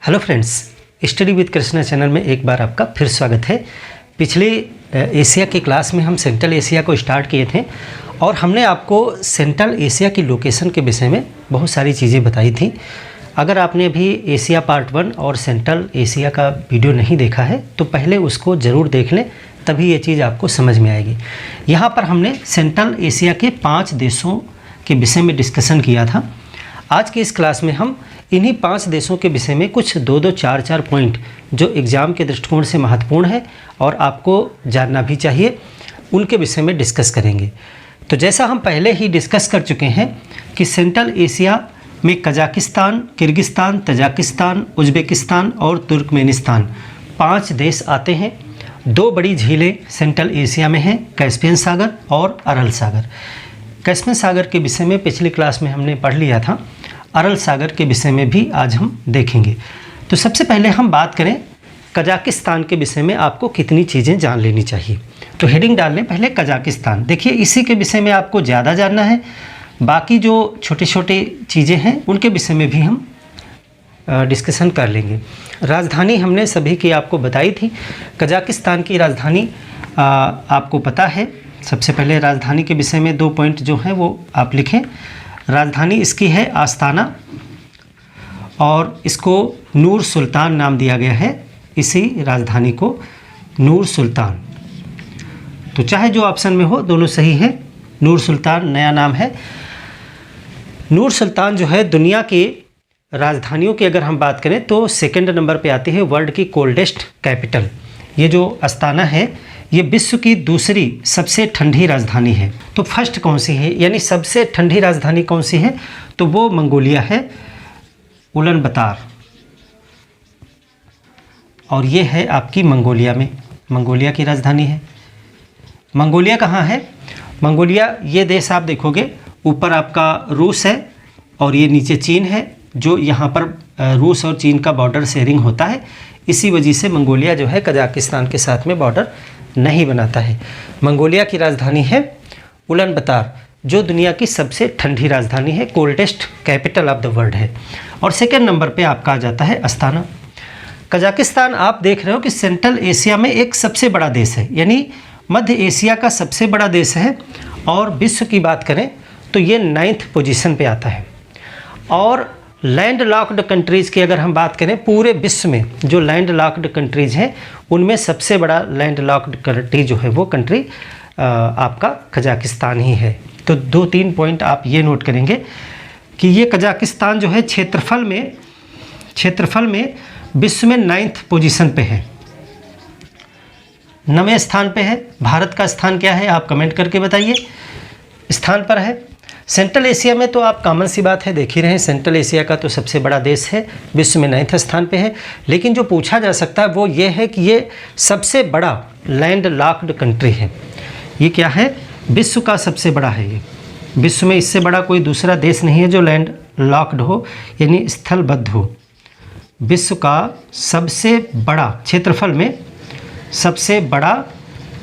Hello friends, study with Krishna channel में एक बार आपका फिर स्वागत है। पिछले एशिया की क्लास में हम सेंट्रल एशिया को स्टार्ट किए थे और हमने आपको सेंट्रल एशिया की लोकेशन के विषय में बहुत सारी चीज़ें बताई थी। अगर आपने अभी एशिया पार्ट 1 और सेंट्रल एशिया का वीडियो नहीं देखा है तो पहले उसको ज़रूर देख लें, तभी ये चीज़ आपको समझ में आएगी। यहाँ पर हमने सेंट्रल एशिया के 5 देशों के विषय में डिस्कशन किया था। आज की इस क्लास में हम इन्हीं 5 देशों के विषय में कुछ 2-2, 4-4 पॉइंट जो एग्ज़ाम के दृष्टिकोण से महत्वपूर्ण है और आपको जानना भी चाहिए, उनके विषय में डिस्कस करेंगे। तो जैसा हम पहले ही डिस्कस कर चुके हैं कि सेंट्रल एशिया में कजाकिस्तान, किर्गिस्तान, तजाकिस्तान, उज़्बेकिस्तान और तुर्कमेनिस्तान 5 देश आते हैं। 2 बड़ी झीलें सेंट्रल एशिया में हैं, कैस्पियन सागर और अरल सागर। कैस्पियन सागर के विषय में पिछली क्लास में हमने पढ़ लिया था, अरल सागर के विषय में भी आज हम देखेंगे। तो सबसे पहले हम बात करें कजाकिस्तान के विषय में आपको कितनी चीज़ें जान लेनी चाहिए। तो हेडिंग डाल लें पहले कजाकिस्तान। देखिए, इसी के विषय में आपको ज़्यादा जानना है, बाकी जो छोटे छोटे चीज़ें हैं उनके विषय में भी हम डिस्कशन कर लेंगे। राजधानी हमने सभी की आपको बताई थी। कजाकिस्तान की राजधानी आपको पता है। सबसे पहले राजधानी के विषय में 2 पॉइंट जो हैं वो आप लिखें। राजधानी इसकी है आस्ताना और इसको नूर सुल्तान नाम दिया गया है। इसी राजधानी को नूर सुल्तान, तो चाहे जो ऑप्शन में हो दोनों सही है। नूर सुल्तान नया नाम है। नूर सुल्तान जो है दुनिया की राजधानियों की अगर हम बात करें तो सेकंड नंबर पे आती है, वर्ल्ड की कोल्डेस्ट कैपिटल। ये जो अस्ताना है ये विश्व की दूसरी सबसे ठंडी राजधानी है। तो फर्स्ट कौन सी है, यानी सबसे ठंडी राजधानी कौन सी है, तो वो मंगोलिया है, उलानबातर। और ये है आपकी मंगोलिया में, मंगोलिया की राजधानी है। मंगोलिया कहाँ है? मंगोलिया, ये देश आप देखोगे ऊपर आपका रूस है और ये नीचे चीन है, जो यहाँ पर रूस और चीन का बॉर्डर शेयरिंग होता है। इसी वजह से मंगोलिया जो है कजाकिस्तान के साथ में बॉर्डर नहीं बनाता है। मंगोलिया की राजधानी है उलानबातर, जो दुनिया की सबसे ठंडी राजधानी है, coldest capital of the world है। और सेकेंड नंबर पे आपका आ जाता है अस्ताना। कजाकिस्तान आप देख रहे हो कि सेंट्रल एशिया में एक सबसे बड़ा देश है, यानी मध्य एशिया का सबसे बड़ा देश है। और विश्व की बात करें तो ये 9th पोजीशन पे आता है। और लैंड लॉक्ड कंट्रीज़ की अगर हम बात करें, पूरे विश्व में जो लैंड लॉक्ड कंट्रीज़ हैं उनमें सबसे बड़ा लैंड लॉक्ड कंट्री जो है वो कंट्री आपका कजाकिस्तान ही है। तो 2-3 पॉइंट आप ये नोट करेंगे कि ये कजाकिस्तान जो है क्षेत्रफल में विश्व में 9th पोजीशन पे है, 9वें स्थान पे है। भारत का स्थान क्या है आप कमेंट करके बताइए, स्थान पर है। सेंट्रल एशिया में तो आप कॉमन सी बात है देख ही रहे हैं, सेंट्रल एशिया का तो सबसे बड़ा देश है, विश्व में 9th स्थान पे है। लेकिन जो पूछा जा सकता है वो ये है कि ये सबसे बड़ा लैंड लॉक्ड कंट्री है। ये क्या है? विश्व का सबसे बड़ा है। ये विश्व में इससे बड़ा कोई दूसरा देश नहीं है जो लैंड लॉक्ड हो, यानी स्थलबद्ध हो। विश्व का सबसे बड़ा, क्षेत्रफल में सबसे बड़ा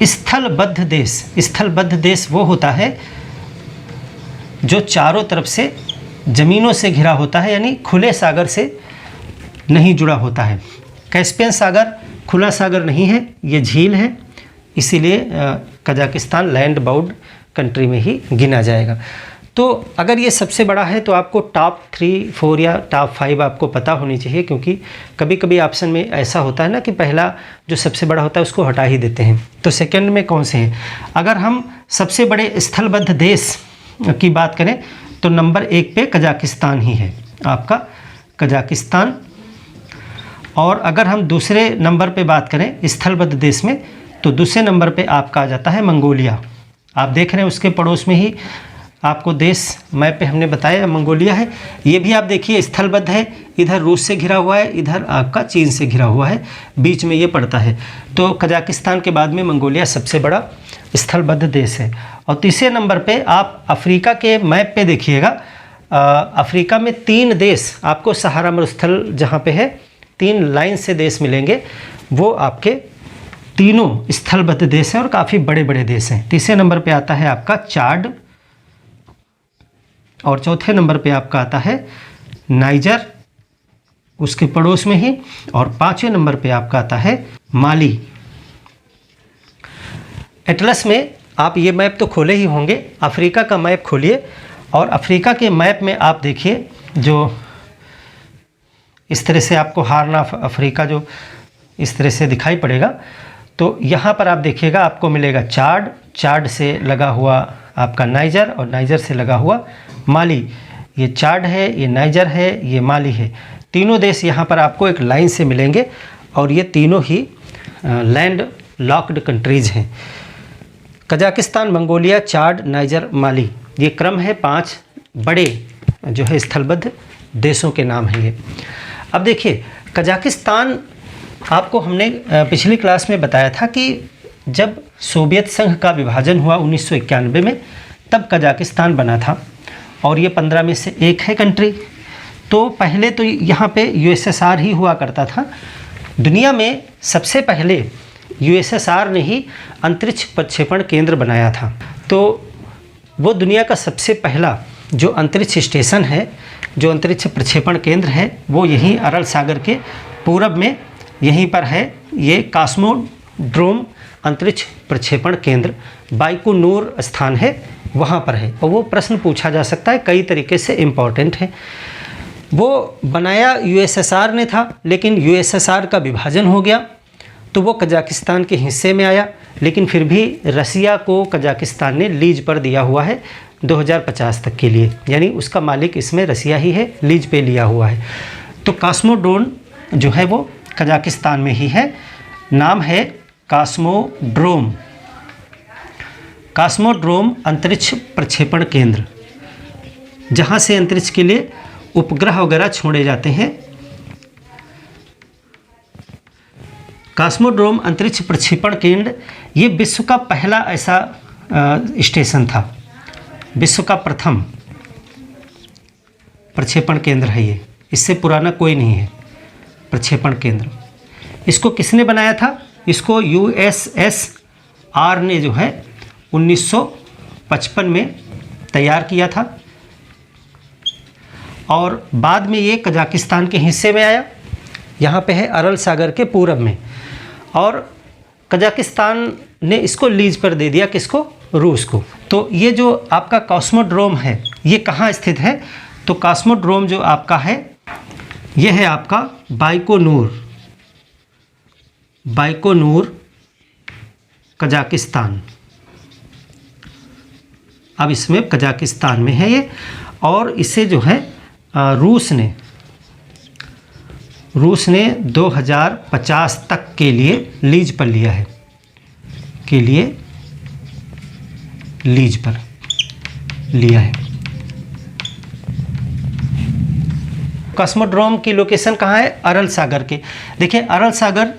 स्थलबद्ध देश। स्थलबद्ध देश वो होता है जो चारों तरफ से ज़मीनों से घिरा होता है, यानी खुले सागर से नहीं जुड़ा होता है। कैस्पियन सागर खुला सागर नहीं है, ये झील है, इसीलिए कजाकिस्तान लैंड बाउंड कंट्री में ही गिना जाएगा। तो अगर ये सबसे बड़ा है तो आपको टॉप 3, 4 या टॉप 5 आपको पता होनी चाहिए, क्योंकि कभी कभी ऑप्शन में ऐसा होता है ना कि पहला जो सबसे बड़ा होता है उसको हटा ही देते हैं। तो सेकंड में कौन से हैं? अगर हम सबसे बड़े स्थलबद्ध देश की बात करें तो नंबर 1 पे कजाकिस्तान ही है, आपका कजाकिस्तान। और अगर हम दूसरे नंबर पे बात करें स्थलबद्ध देश में, तो दूसरे नंबर पे आपका आ जाता है मंगोलिया। आप देख रहे हैं उसके पड़ोस में ही आपको देश मैप पे हमने बताया मंगोलिया है। ये भी आप देखिए स्थलबद्ध है, इधर रूस से घिरा हुआ है, इधर आपका चीन से घिरा हुआ है, बीच में ये पड़ता है। तो कजाकिस्तान के बाद में मंगोलिया सबसे बड़ा स्थलबद्ध देश है। और तीसरे नंबर पे आप अफ्रीका के मैप पे देखिएगा, अफ्रीका में 3 देश आपको सहारा मरुस्थल जहाँ पे है 3 लाइन से देश मिलेंगे, वो आपके तीनों स्थलबद्ध देश हैं और काफ़ी बड़े बड़े देश हैं। तीसरे नंबर पे आता है आपका चाड और चौथे नंबर पे आपका आता है नाइजर उसके पड़ोस में ही। और 5वें नंबर पे आपका आता है माली। एटलस में आप ये मैप तो खोले ही होंगे, अफ्रीका का मैप खोलिए और अफ्रीका के मैप में आप देखिए जो इस तरह से आपको हार्न ऑफ अफ्रीका जो इस तरह से दिखाई पड़ेगा। तो यहाँ पर आप देखिएगा आपको मिलेगा चाड, चाड से लगा हुआ आपका नाइजर और नाइजर से लगा हुआ माली। ये चाड है, ये नाइजर है, ये माली है। तीनों देश यहाँ पर आपको एक लाइन से मिलेंगे और ये तीनों ही लैंड लॉक्ड कंट्रीज़ हैं। कजाकिस्तान, मंगोलिया, चाड, नाइजर, माली, ये क्रम है 5 बड़े जो है स्थलबद्ध देशों के नाम हैं ये। अब देखिए कजाकिस्तान, आपको हमने पिछली क्लास में बताया था कि जब सोवियत संघ का विभाजन हुआ 1991 में, तब कजाकिस्तान बना था और ये 15 में से एक है कंट्री। तो पहले तो यहाँ पे यूएसएसआर ही हुआ करता था। दुनिया में सबसे पहले यूएसएसआर ने ही अंतरिक्ष प्रक्षेपण केंद्र बनाया था। तो वो दुनिया का सबसे पहला जो अंतरिक्ष स्टेशन है, जो अंतरिक्ष प्रक्षेपण केंद्र है, वो यहीं अरल सागर के पूरब में यहीं पर है। ये कॉस्मोड्रोम अंतरिक्ष प्रक्षेपण केंद्र बाइकोनूर स्थान है, वहाँ पर है। और वो प्रश्न पूछा जा सकता है, कई तरीके से इम्पॉर्टेंट है। वो बनाया यूएसएसआर ने था, लेकिन यूएसएसआर का विभाजन हो गया तो वो कजाकिस्तान के हिस्से में आया। लेकिन फिर भी रसिया को कजाकिस्तान ने लीज पर दिया हुआ है 2050 तक के लिए, यानी उसका मालिक इसमें रसिया ही है, लीज पे लिया हुआ है। तो कॉस्मोड्रोम जो है वो कजाकिस्तान में ही है, नाम है कॉस्मोड्रोम। कॉस्मोड्रोम अंतरिक्ष प्रक्षेपण केंद्र, जहाँ से अंतरिक्ष के लिए उपग्रह वगैरह छोड़े जाते हैं। कॉस्मोड्रोम अंतरिक्ष प्रक्षेपण केंद्र ये विश्व का पहला ऐसा स्टेशन था, विश्व का प्रथम प्रक्षेपण केंद्र है ये, इससे पुराना कोई नहीं है प्रक्षेपण केंद्र। इसको किसने बनाया था? इसको यूएसएसआर ने जो है 1955 में तैयार किया था और बाद में ये कजाकिस्तान के हिस्से में आया। यहाँ पे है अरल सागर के पूरब में, और कजाकिस्तान ने इसको लीज पर दे दिया, किसको? रूस को। तो ये जो आपका कॉस्मोड्रोम है ये कहाँ स्थित है? तो कॉस्मोड्रोम जो आपका है ये है आपका बाइकोनूर, बाइकोनूर कजाकिस्तान। अब इसमें कजाकिस्तान में है ये, और इसे जो है रूस ने 2050 तक के लिए लीज पर लिया है, के लिए लीज पर लिया है। कॉस्मोड्रोम की लोकेशन कहाँ है? अरल सागर के। देखिए अरल सागर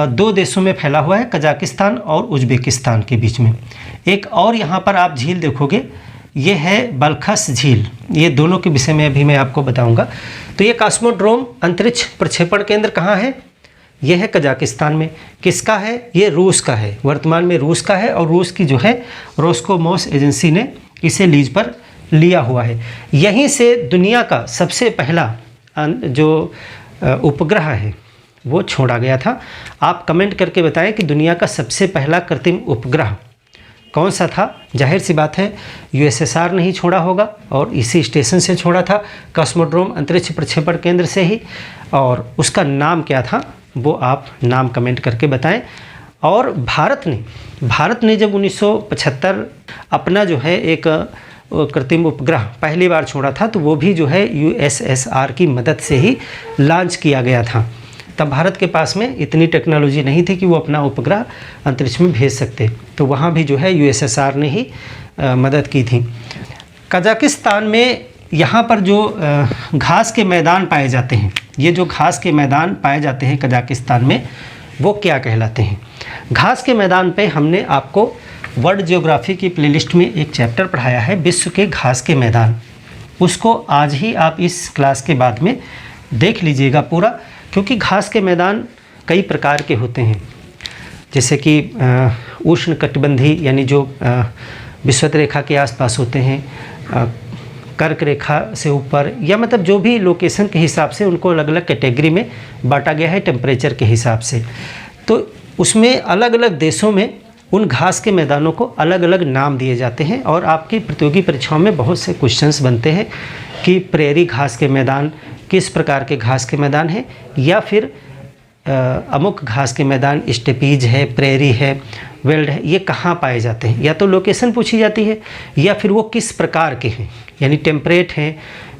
2 देशों में फैला हुआ है, कजाकिस्तान और उज्बेकिस्तान के बीच में। एक और यहाँ पर आप झील देखोगे, ये है बलखस झील। ये दोनों के विषय में अभी मैं आपको बताऊंगा। तो ये कॉस्मोड्रोम अंतरिक्ष प्रक्षेपण केंद्र कहाँ है? ये है कजाकिस्तान में। किसका है? ये रूस का है, वर्तमान में रूस का है, और रूस की जो है रोस्कोमोस एजेंसी ने इसे लीज पर लिया हुआ है। यहीं से दुनिया का सबसे पहला जो उपग्रह है वो छोड़ा गया था। आप कमेंट करके बताएं कि दुनिया का सबसे पहला कृत्रिम उपग्रह कौन सा था? जाहिर सी बात है यूएसएसआर ने ही छोड़ा होगा, और इसी स्टेशन से छोड़ा था, कॉस्मोड्रोम अंतरिक्ष प्रक्षेपण केंद्र से ही। और उसका नाम क्या था वो आप नाम कमेंट करके बताएं। और भारत ने जब 1975 अपना जो है एक कृत्रिम उपग्रह पहली बार छोड़ा था, तो वो भी जो है यूएसएसआर की मदद से ही लॉन्च किया गया था। तब भारत के पास में इतनी टेक्नोलॉजी नहीं थी कि वो अपना उपग्रह अंतरिक्ष में भेज सकते, तो वहाँ भी जो है यूएसएसआर ने ही मदद की थी। कजाकिस्तान में यहाँ पर जो घास के मैदान पाए जाते हैं, ये जो घास के मैदान पाए जाते हैं कजाकिस्तान में, वो क्या कहलाते हैं? घास के मैदान पे हमने आपको वर्ल्ड ज्योग्राफी की प्लेलिस्ट में एक चैप्टर पढ़ाया है, विश्व के घास के मैदान। उसको आज ही आप इस क्लास के बाद में देख लीजिएगा पूरा, क्योंकि घास के मैदान कई प्रकार के होते हैं, जैसे कि उष्णकटिबंधीय यानी जो विषुवत रेखा के आसपास होते हैं, कर्क रेखा से ऊपर, या मतलब जो भी लोकेशन के हिसाब से उनको अलग अलग कैटेगरी में बांटा गया है टेम्परेचर के हिसाब से। तो उसमें अलग अलग देशों में उन घास के मैदानों को अलग अलग नाम दिए जाते हैं और आपकी प्रतियोगी परीक्षाओं में बहुत से क्वेश्चंस बनते हैं कि प्रेरी घास के मैदान किस प्रकार के घास के मैदान हैं, या फिर अमुक घास के मैदान स्टेपीज है, प्रेरी है, वेल्ड है, ये कहाँ पाए जाते हैं। या तो लोकेशन पूछी जाती है या फिर वो किस प्रकार के हैं, यानी टेम्परेट हैं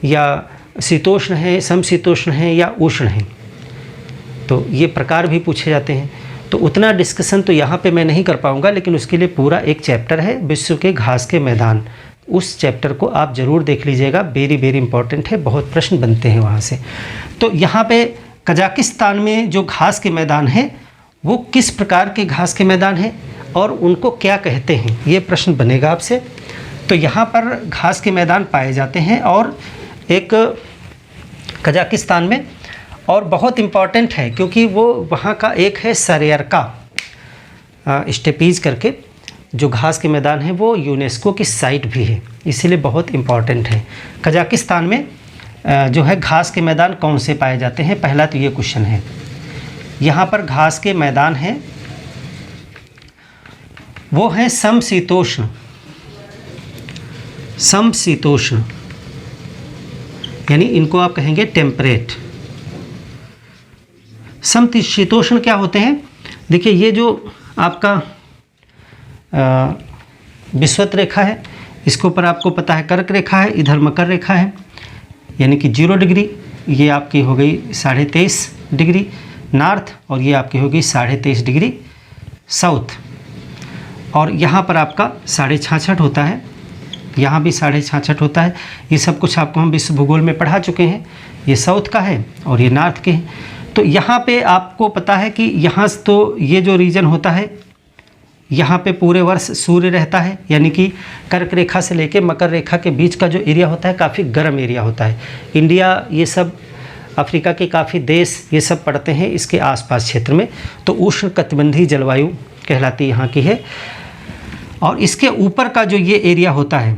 या शीतोष्ण हैं, समशीतोष्ण हैं या उष्ण हैं, तो ये प्रकार भी पूछे जाते हैं। तो उतना डिस्कशन तो यहाँ पे मैं नहीं कर पाऊँगा, लेकिन उसके लिए पूरा एक चैप्टर है विश्व के घास के मैदान, उस चैप्टर को आप ज़रूर देख लीजिएगा, वेरी वेरी इंपॉर्टेंट है, बहुत प्रश्न बनते हैं वहाँ से। तो यहाँ पे कजाकिस्तान में जो घास के मैदान हैं वो किस प्रकार के घास के मैदान हैं और उनको क्या कहते हैं, ये प्रश्न बनेगा आपसे। तो यहाँ पर घास के मैदान पाए जाते हैं और एक कजाकिस्तान में, और बहुत इम्पॉर्टेंट है क्योंकि वो वहाँ का एक है सरेयरका स्टेपीज करके जो घास के मैदान है, वो यूनेस्को की साइट भी है, इसीलिए बहुत इम्पॉर्टेंट है। कजाकिस्तान में जो है घास के मैदान कौन से पाए जाते हैं, पहला तो ये क्वेश्चन है। यहाँ पर घास के मैदान हैं वो हैं समशीतोष्ण, समशीतोष्ण यानी इनको आप कहेंगे टेम्परेट। समशीतोष्ण क्या होते हैं, देखिए ये जो आपका विषुवत रेखा है, इसके ऊपर आपको पता है कर्क रेखा है, इधर मकर रेखा है, यानी कि 0 डिग्री, ये आपकी हो गई 23.5 डिग्री नॉर्थ, और ये आपकी होगी 23.5 डिग्री साउथ। और यहाँ पर आपका 66.5 होता है, यहाँ भी 66.5 होता है। ये सब कुछ आपको हम विश्व भूगोल में पढ़ा चुके हैं। ये साउथ का है और ये नॉर्थ के हैं। तो यहाँ पे आपको पता है कि यहाँ तो ये जो रीजन होता है, यहाँ पे पूरे वर्ष सूर्य रहता है, यानी कि कर्क रेखा से लेके मकर रेखा के बीच का जो एरिया होता है काफ़ी गर्म एरिया होता है। इंडिया, ये सब अफ्रीका के काफ़ी देश ये सब पड़ते हैं इसके आसपास क्षेत्र में। तो उष्ण कटिबंधीय जलवायु कहलाती यहाँ की है। और इसके ऊपर का जो ये एरिया होता है,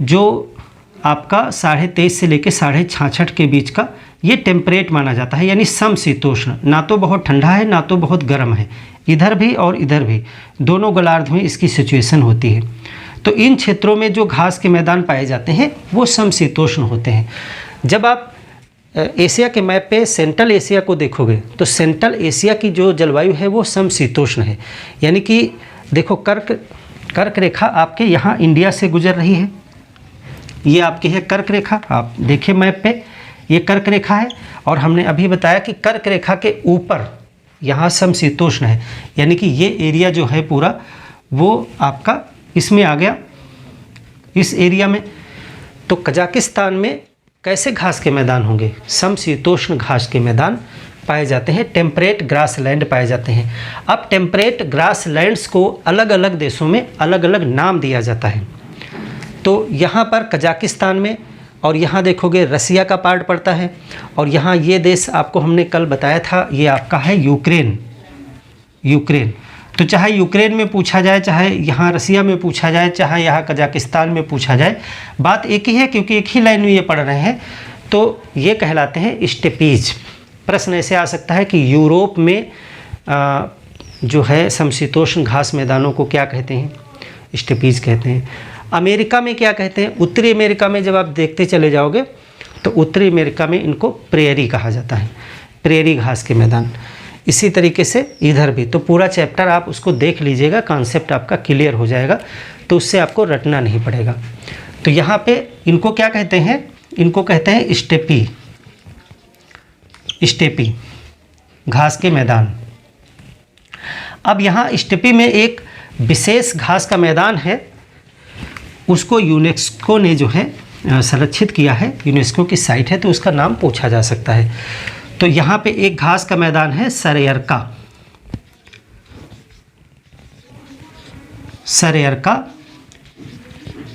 जो आपका 23.5 से लेके 66.5 के बीच का, ये टेम्परेट माना जाता है, यानी समशीतोष्ण। ना तो बहुत ठंडा है ना तो बहुत गर्म है, इधर भी और इधर भी, दोनों गोलार्ध में इसकी सिचुएशन होती है। तो इन क्षेत्रों में जो घास के मैदान पाए जाते हैं वो समशीतोष्ण होते हैं। जब आप एशिया के मैप पे सेंट्रल एशिया को देखोगे तो सेंट्रल एशिया की जो जलवायु है वो समशीतोष्ण है, यानी कि देखो कर्क रेखा आपके यहाँ इंडिया से गुजर रही है, ये आपकी है कर्क रेखा, आप देखिए मैप पे ये कर्क रेखा है। और हमने अभी बताया कि कर्क रेखा के ऊपर यहाँ समशीतोष्ण है, यानी कि ये एरिया जो है पूरा वो आपका इसमें आ गया, इस एरिया में। तो कजाकिस्तान में कैसे घास के मैदान होंगे, समशीतोष्ण घास के मैदान पाए जाते हैं, टेम्परेट ग्रास लैंड पाए जाते हैं। अब टेम्परेट ग्रास लैंड्स को अलग अलग देशों में अलग अलग नाम दिया जाता है। तो यहाँ पर कजाकिस्तान में, और यहाँ देखोगे रसिया का पार्ट पड़ता है, और यहाँ ये देश आपको हमने कल बताया था, ये आपका है यूक्रेन। तो चाहे यूक्रेन में पूछा जाए, चाहे यहाँ रसिया में पूछा जाए, चाहे यहाँ कजाकिस्तान में पूछा जाए, बात एक ही है क्योंकि एक ही लाइन में ये पढ़ रहे हैं। तो ये कहलाते हैं स्टेपीज। प्रश्न ऐसे आ सकता है कि यूरोप में जो है समशीतोष्ण घास मैदानों को क्या कहते हैं, स्टेपीज कहते हैं। अमेरिका में क्या कहते हैं, उत्तरी अमेरिका में जब आप देखते चले जाओगे तो उत्तरी अमेरिका में इनको प्रेरी कहा जाता है, प्रेरी घास के मैदान। इसी तरीके से इधर भी। तो पूरा चैप्टर आप उसको देख लीजिएगा, कॉन्सेप्ट आपका क्लियर हो जाएगा, तो उससे आपको रटना नहीं पड़ेगा। तो यहाँ पे इनको क्या कहते हैं, इनको कहते हैं स्टेपी घास के मैदान। अब यहाँ स्टेपी में एक विशेष घास का मैदान है, उसको यूनेस्को ने जो है संरक्षित किया है, यूनेस्को की साइट है, तो उसका नाम पूछा जा सकता है। तो यहाँ पे एक घास का मैदान है सरेयरका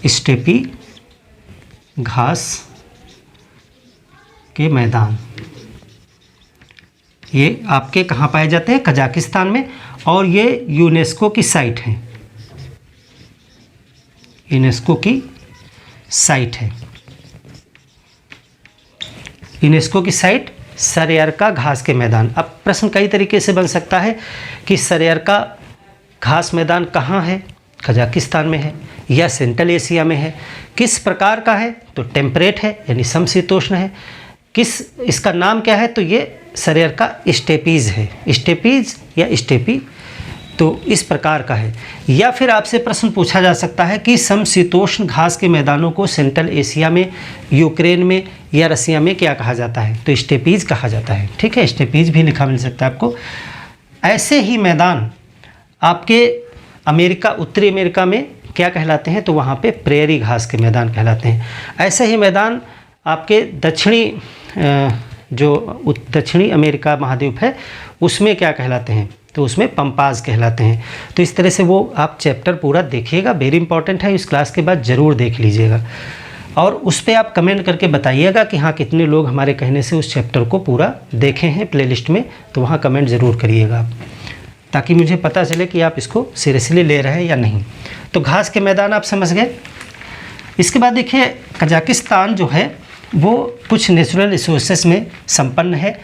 स्टेपी घास के मैदान। ये आपके कहाँ पाए जाते हैं, कजाकिस्तान में, और ये यूनेस्को की साइट है, यूनेस्को की साइट है। यूनेस्को की साइट सरयारका घास के मैदान। अब प्रश्न कई तरीके से बन सकता है कि सरयारका घास मैदान कहाँ है, कजाकिस्तान में है या सेंट्रल एशिया में है, किस प्रकार का है, तो टेम्परेट है यानी समशीतोष्ण है, किस इसका नाम क्या है, तो ये सरयारका स्टेपीज है, स्टेपीज या स्टेपी, तो इस प्रकार का है। या फिर आपसे प्रश्न पूछा जा सकता है कि समशीतोष्ण घास के मैदानों को सेंट्रल एशिया में, यूक्रेन में या रसिया में क्या कहा जाता है, तो स्टेपीज कहा जाता है। ठीक है, स्टेपीज भी लिखा मिल सकता है आपको। ऐसे ही मैदान आपके अमेरिका, उत्तरी अमेरिका में क्या कहलाते हैं, तो वहाँ पे प्रेयरी घास के मैदान कहलाते हैं। ऐसे ही मैदान आपके दक्षिणी अमेरिका महाद्वीप है उसमें क्या कहलाते हैं, तो उसमें पंपाज कहलाते हैं। तो इस तरह से वो आप चैप्टर पूरा देखिएगा, वेरी इंपॉर्टेंट है, इस क्लास के बाद ज़रूर देख लीजिएगा और उस पर आप कमेंट करके बताइएगा कि हाँ कितने लोग हमारे कहने से उस चैप्टर को पूरा देखे हैं प्लेलिस्ट में, तो वहाँ कमेंट ज़रूर करिएगा आप, ताकि मुझे पता चले कि आप इसको सीरियसली ले रहे हैं या नहीं। तो घास के मैदान आप समझ गए। इसके बाद देखिए कजाकिस्तान जो है वो कुछ नेचुरल रिसोर्सेस में संपन्न है।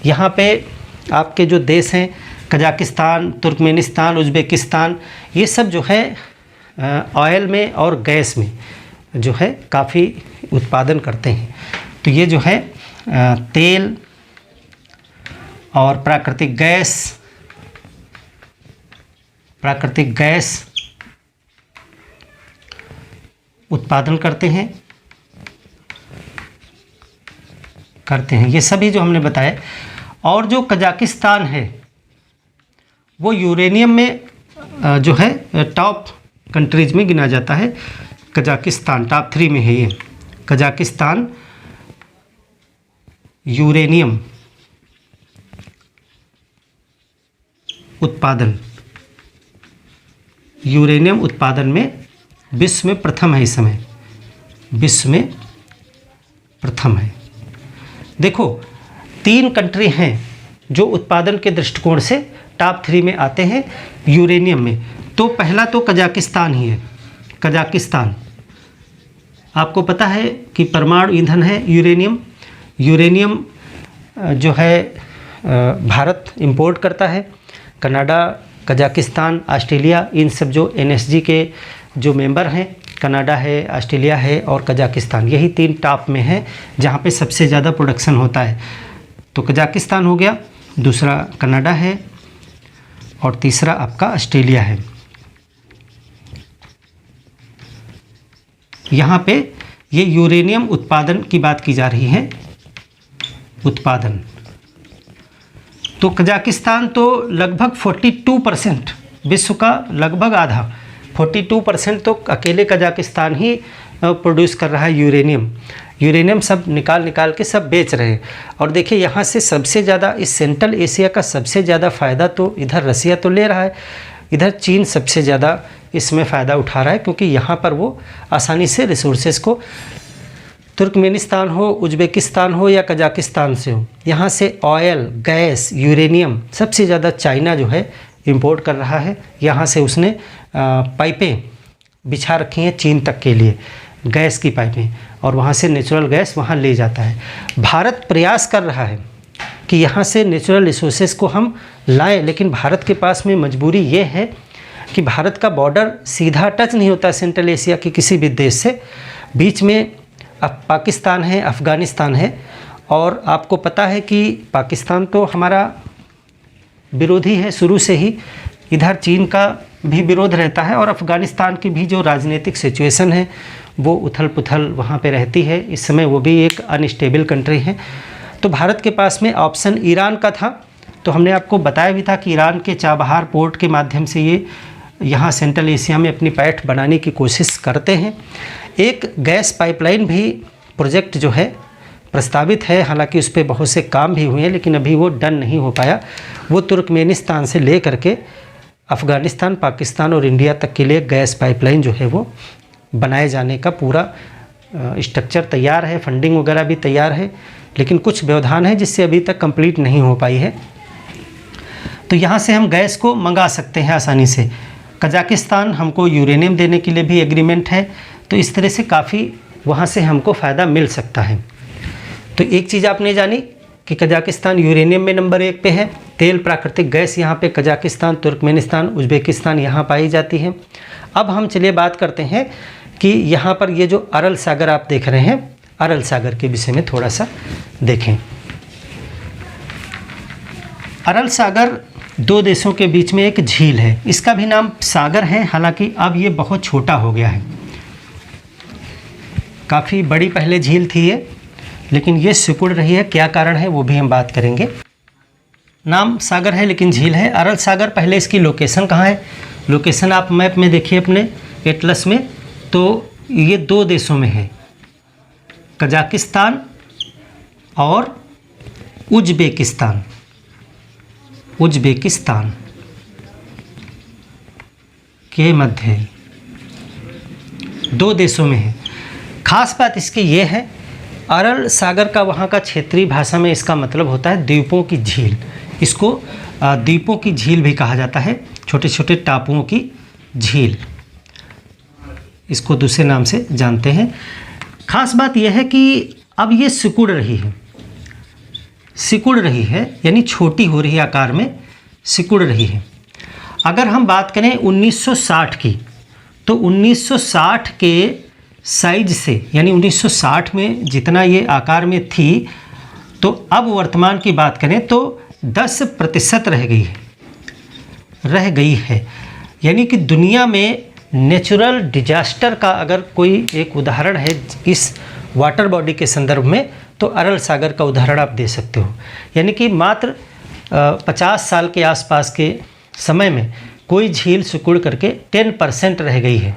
यहाँ पे आपके जो देश हैं कजाकिस्तान, तुर्कमेनिस्तान, उज़्बेकिस्तान, ये सब जो है ऑयल में और गैस में जो है काफ़ी उत्पादन करते हैं। तो ये जो है तेल और प्राकृतिक गैस उत्पादन करते हैं, ये सभी जो हमने बताए। और जो कजाकिस्तान है वो यूरेनियम में जो है टॉप कंट्रीज में गिना जाता है। कजाकिस्तान टॉप 3 में है। ये कजाकिस्तान यूरेनियम उत्पादन में विश्व में प्रथम है, इस समय विश्व में प्रथम है। देखो 3 कंट्री हैं जो उत्पादन के दृष्टिकोण से टॉप 3 में आते हैं यूरेनियम में। तो पहला तो कजाकिस्तान ही है। कजाकिस्तान आपको पता है कि परमाणु ईंधन है यूरेनियम जो है भारत इंपोर्ट करता है। कनाडा, कजाकिस्तान, ऑस्ट्रेलिया, इन सब जो NSG के जो मेंबर हैं, कनाडा है, ऑस्ट्रेलिया है और कजाकिस्तान, यही 3 टॉप में हैं जहाँ पे सबसे ज़्यादा प्रोडक्शन होता है। तो कजाकिस्तान हो गया, दूसरा कनाडा है और तीसरा आपका ऑस्ट्रेलिया है। यहाँ पे ये यूरेनियम उत्पादन की बात की जा रही है, उत्पादन। तो कजाकिस्तान तो लगभग 42%, विश्व का लगभग आधा 42% तो अकेले कजाकिस्तान ही प्रोड्यूस कर रहा है यूरेनियम सब निकाल के सब बेच रहे हैं। और देखिए यहाँ से सबसे ज़्यादा इस सेंट्रल एशिया का सबसे ज़्यादा फ़ायदा तो इधर रसिया तो ले रहा है, इधर चीन सबसे ज़्यादा इसमें फ़ायदा उठा रहा है, क्योंकि यहाँ पर वो आसानी से रिसोर्सेज को, तुर्कमेनिस्तान हो, उज़्बेकिस्तान हो या कजाकिस्तान से हो, यहाँ से ऑयल, गैस, यूरेनियम सबसे ज़्यादा चाइना जो है इंपोर्ट कर रहा है। यहाँ से उसने पाइपें बिछा रखी हैं चीन तक के लिए, गैस की पाइपें, और वहाँ से नेचुरल गैस वहाँ ले जाता है। भारत प्रयास कर रहा है कि यहाँ से नेचुरल रिसोर्सेज को हम लाएं, लेकिन भारत के पास में मजबूरी ये है कि भारत का बॉर्डर सीधा टच नहीं होता सेंट्रल एशिया के किसी भी देश से। बीच में पाकिस्तान है, अफ़गानिस्तान है, और आपको पता है कि पाकिस्तान तो हमारा विरोधी है शुरू से ही, इधर चीन का भी विरोध रहता है, और अफ़गानिस्तान की भी जो राजनीतिक सिचुएशन है वो उथल पुथल वहाँ पे रहती है इस समय, वो भी एक अनस्टेबल कंट्री है। तो भारत के पास में ऑप्शन ईरान का था, तो हमने आपको बताया भी था कि ईरान के चाबहार पोर्ट के माध्यम से ये यहाँ सेंट्रल एशिया में अपनी पैठ बनाने की कोशिश करते हैं। एक गैस पाइपलाइन भी प्रोजेक्ट जो है प्रस्तावित है, हालांकि उस पर बहुत से काम भी हुए हैं, लेकिन अभी वो डन नहीं हो पाया। वो तुर्कमेनिस्तान से ले करके अफ़गानिस्तान, पाकिस्तान और इंडिया तक के लिए गैस पाइपलाइन जो है वो बनाए जाने का पूरा स्ट्रक्चर तैयार है, फंडिंग वगैरह भी तैयार है, लेकिन कुछ व्यवधान है जिससे अभी तक कंप्लीट नहीं हो पाई है। तो यहाँ से हम गैस को मंगा सकते हैं आसानी से। कजाकिस्तान हमको यूरेनियम देने के लिए भी एग्रीमेंट है, तो इस तरह से काफ़ी वहाँ से हमको फ़ायदा मिल सकता है। तो एक चीज़ आपने जानी कि कजाकिस्तान यूरेनियम में नंबर 1 पे है। तेल प्राकृतिक गैस यहाँ पे कजाकिस्तान, तुर्कमेनिस्तान, उज़्बेकिस्तान यहाँ पाई जाती है। अब हम चलिए बात करते हैं कि यहाँ पर ये जो अरल सागर आप देख रहे हैं, अरल सागर के विषय में थोड़ा सा देखें। अरल सागर 2 देशों के बीच में एक झील है। इसका भी नाम सागर है, हालांकि अब ये बहुत छोटा हो गया है। काफ़ी बड़ी पहले झील थी ये, लेकिन ये सिकुड़ रही है। क्या कारण है वो भी हम बात करेंगे। नाम सागर है लेकिन झील है। अरल सागर, पहले इसकी लोकेशन कहाँ है? लोकेशन आप मैप में देखिए अपने एटलस में, तो ये 2 देशों में है, कजाकिस्तान और उज़्बेकिस्तान। उज़्बेकिस्तान के मध्य 2 देशों में है। खास बात इसकी ये है, अरल सागर का वहाँ का क्षेत्रीय भाषा में इसका मतलब होता है द्वीपों की झील। इसको द्वीपों की झील भी कहा जाता है, छोटे छोटे टापुओं की झील, इसको दूसरे नाम से जानते हैं। खास बात यह है कि अब ये सिकुड़ रही है, सिकुड़ रही है यानी छोटी हो रही है, आकार में सिकुड़ रही है। अगर हम बात करें 1960 की, तो 1960 के साइज से, यानी 1960 में जितना ये आकार में थी, तो अब वर्तमान की बात करें तो 10% रह गई है। यानी कि दुनिया में नेचुरल डिजास्टर का अगर कोई एक उदाहरण है इस वाटर बॉडी के संदर्भ में, तो अरल सागर का उदाहरण आप दे सकते हो। यानी कि मात्र 50 साल के आसपास के समय में कोई झील सिकुड़ करके 10% रह गई है।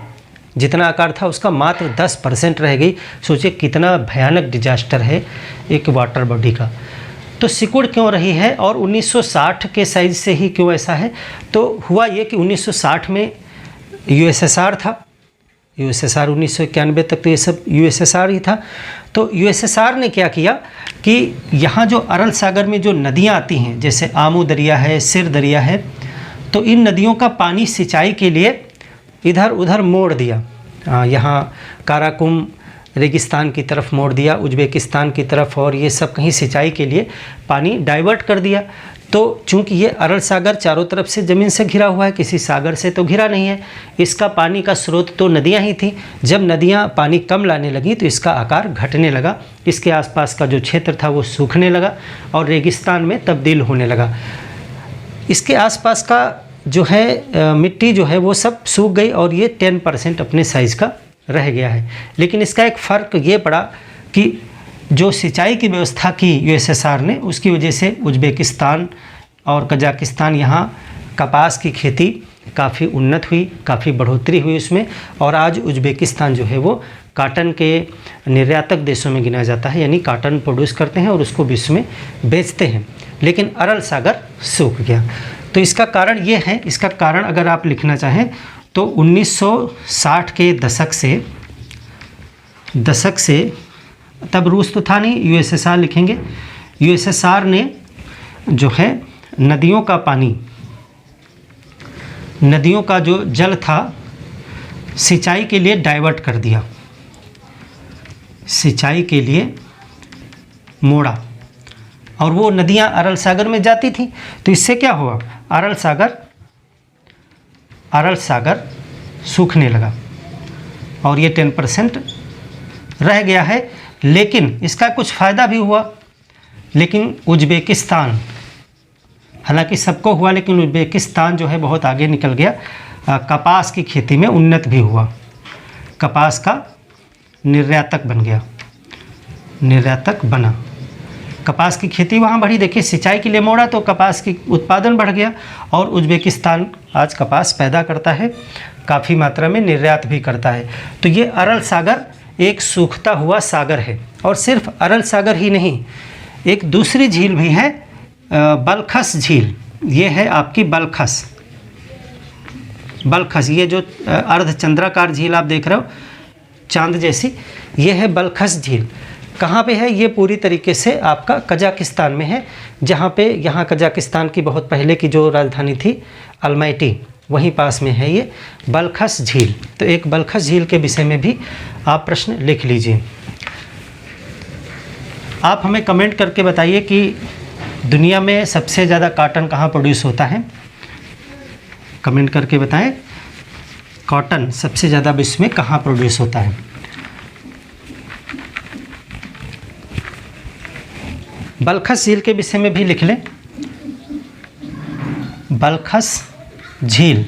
जितना आकार था उसका मात्र 10% रह गई। सोचिए कितना भयानक डिजास्टर है एक वाटर बॉडी का। तो सिकुड़ क्यों रही है और 1960 के साइज से ही क्यों ऐसा है? तो हुआ ये कि 1960 में यूएसएसआर था। यूएसएसआर 1991 तक तो ये सब यूएसएसआर ही था। तो यूएसएसआर ने क्या किया कि यहाँ जो अरल सागर में जो नदियाँ आती हैं, जैसे आमू दरिया है, सिर दरिया है, तो इन नदियों का पानी सिंचाई के लिए इधर उधर मोड़ दिया। यहाँ काराकुम रेगिस्तान की तरफ मोड़ दिया, उज़्बेकिस्तान की तरफ, और ये सब कहीं सिंचाई के लिए पानी डाइवर्ट कर दिया। तो चूंकि ये अरल सागर चारों तरफ से ज़मीन से घिरा हुआ है, किसी सागर से तो घिरा नहीं है, इसका पानी का स्रोत तो नदियाँ ही थी। जब नदियाँ पानी कम लाने लगी तो इसका आकार घटने लगा, इसके आसपास का जो क्षेत्र था वो सूखने लगा और रेगिस्तान में तब्दील होने लगा। इसके आसपास का जो है मिट्टी जो है वो सब सूख गई और ये 10% अपने साइज़ का रह गया है। लेकिन इसका एक फ़र्क ये पड़ा कि जो सिंचाई की व्यवस्था की यूएसएसआर ने, उसकी वजह से उज़्बेकिस्तान और कजाकिस्तान यहाँ कपास की खेती काफ़ी उन्नत हुई, काफ़ी बढ़ोतरी हुई उसमें। और आज उज़्बेकिस्तान जो है वो काटन के निर्यातक देशों में गिना जाता है, यानी काटन प्रोड्यूस करते हैं और उसको विश्व में बेचते हैं। लेकिन अरल सागर सूख गया। तो इसका कारण ये है, इसका कारण अगर आप लिखना चाहें तो 1960 के दशक से तब रूस तो था नहीं, यूएसएसआर लिखेंगे। यूएसएसआर ने जो है नदियों का पानी, नदियों का जो जल था सिंचाई के लिए डाइवर्ट कर दिया, सिंचाई के लिए मोड़ा, और वो नदियां अरल सागर में जाती थी। तो इससे क्या हुआ, अरल सागर सूखने लगा और ये 10% रह गया है। लेकिन इसका कुछ फ़ायदा भी हुआ। लेकिन उज़्बेकिस्तान, हालांकि सबको हुआ, लेकिन उज़्बेकिस्तान जो है बहुत आगे निकल गया, कपास की खेती में उन्नत भी हुआ, कपास का निर्यातक बन गया, निर्यातक बना, कपास की खेती वहाँ बढ़ी। देखिए सिंचाई के लिए मोड़ा तो कपास की उत्पादन बढ़ गया और उज़्बेकिस्तान आज कपास पैदा करता है, काफ़ी मात्रा में निर्यात भी करता है। तो ये अरल सागर एक सूखता हुआ सागर है। और सिर्फ अरल सागर ही नहीं, एक दूसरी झील भी है, बलखस झील। ये है आपकी बलखस, ये जो अर्धचंद्राकार झील आप देख रहे हो चांद जैसी, ये है बलखस झील। कहाँ पे है? ये पूरी तरीके से आपका कजाकिस्तान में है, जहाँ पे यहाँ कजाकिस्तान की बहुत पहले की जो राजधानी थी अलमाटी, वहीं पास में है ये बलखस झील। तो एक बलखस झील के विषय में भी आप प्रश्न लिख लीजिए। आप हमें कमेंट करके बताइए कि दुनिया में सबसे ज़्यादा कॉटन कहाँ प्रोड्यूस होता है। कमेंट करके बताएं कॉटन सबसे ज़्यादा विश्व में कहाँ प्रोड्यूस होता है। बलखस झील के विषय में भी लिख लें। बलखस झील,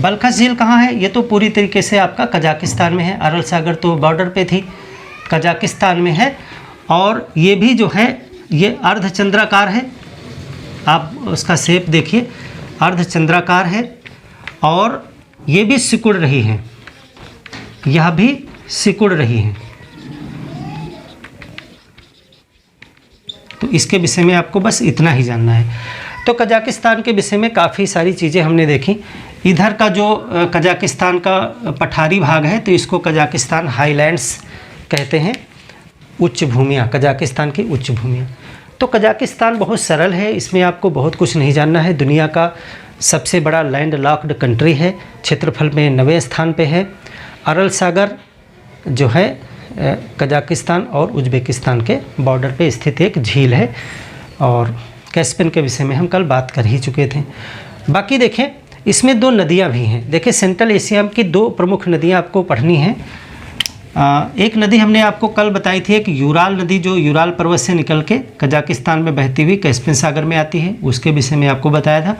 बलखस झील कहाँ है? ये तो पूरी तरीके से आपका कजाकिस्तान में है। अरल सागर तो बॉर्डर पे थी, कजाकिस्तान में है। और ये भी जो है ये अर्धचंद्राकार है, आप उसका शेप देखिए, अर्धचंद्राकार है। और ये भी सिकुड़ रही है, यह भी सिकुड़ रही है। तो इसके विषय में आपको बस इतना ही जानना है। तो कजाकिस्तान के विषय में काफ़ी सारी चीज़ें हमने देखी। इधर का जो कजाकिस्तान का पठारी भाग है तो इसको कजाकिस्तान हाईलैंड्स कहते हैं, उच्च भूमियाँ, कजाकिस्तान की उच्च भूमियाँ। तो कजाकिस्तान बहुत सरल है, इसमें आपको बहुत कुछ नहीं जानना है। दुनिया का सबसे बड़ा लैंड लॉक्ड कंट्री है, क्षेत्रफल में 9वें स्थान पे है। अरल सागर जो है कजाकिस्तान और उज़्बेकिस्तान के बॉर्डर पे स्थित एक झील है। और कैस्पियन के विषय में हम कल बात कर ही चुके थे। बाकी देखें इसमें 2 नदियां भी हैं। देखिए सेंट्रल एशिया की 2 प्रमुख नदियां आपको पढ़नी हैं। एक नदी हमने आपको कल बताई थी, एक यूराल नदी जो यूराल पर्वत से निकल के कजाकिस्तान में बहती हुई कैस्पियन सागर में आती है, उसके विषय में आपको बताया था।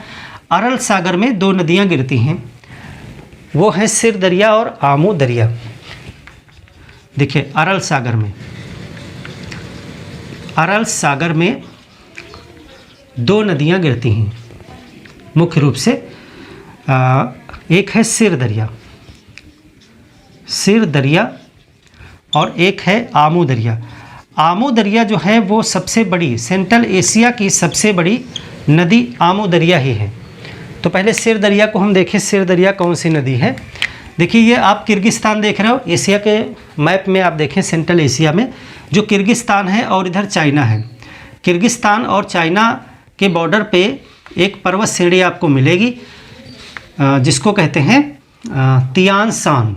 अरल सागर में 2 नदियाँ गिरती हैं, वो हैं सिर दरिया और आमू दरिया। देखिए अरल सागर में 2 नदियाँ गिरती हैं मुख्य रूप से। एक है सिर दरिया और एक है आमू दरिया। आमू दरिया जो है वो सबसे बड़ी, सेंट्रल एशिया की सबसे बड़ी नदी आमू दरिया ही है। तो पहले सिर दरिया को हम देखें, सिर दरिया कौन सी नदी है। देखिए ये आप किर्गिस्तान देख रहे हो, एशिया के मैप में आप देखें सेंट्रल एशिया में जो किर्गिस्तान है और इधर चाइना है। किर्गिस्तान और चाइना के बॉर्डर पे एक पर्वत श्रेणी आपको मिलेगी जिसको कहते हैं तियान शान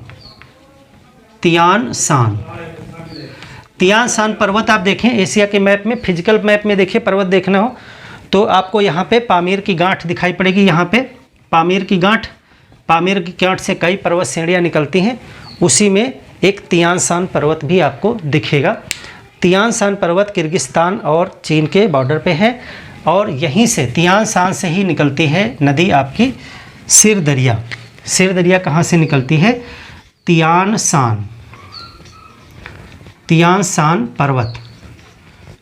पर्वत। आप देखें एशिया के मैप में, फिजिकल मैप में देखिए पर्वत देखना हो तो आपको यहाँ पे पामीर की गांठ दिखाई पड़ेगी। यहाँ पे पामीर की गांठ से कई पर्वत श्रेणियाँ निकलती हैं, उसी में एक तियान शान पर्वत भी आपको दिखेगा। तियान शान पर्वत किर्गिस्तान और चीन के बॉर्डर पे है और यहीं से तियान शान से ही निकलती है नदी आपकी सिर दरिया। सिर दरिया कहाँ से निकलती है? तियान शान पर्वत।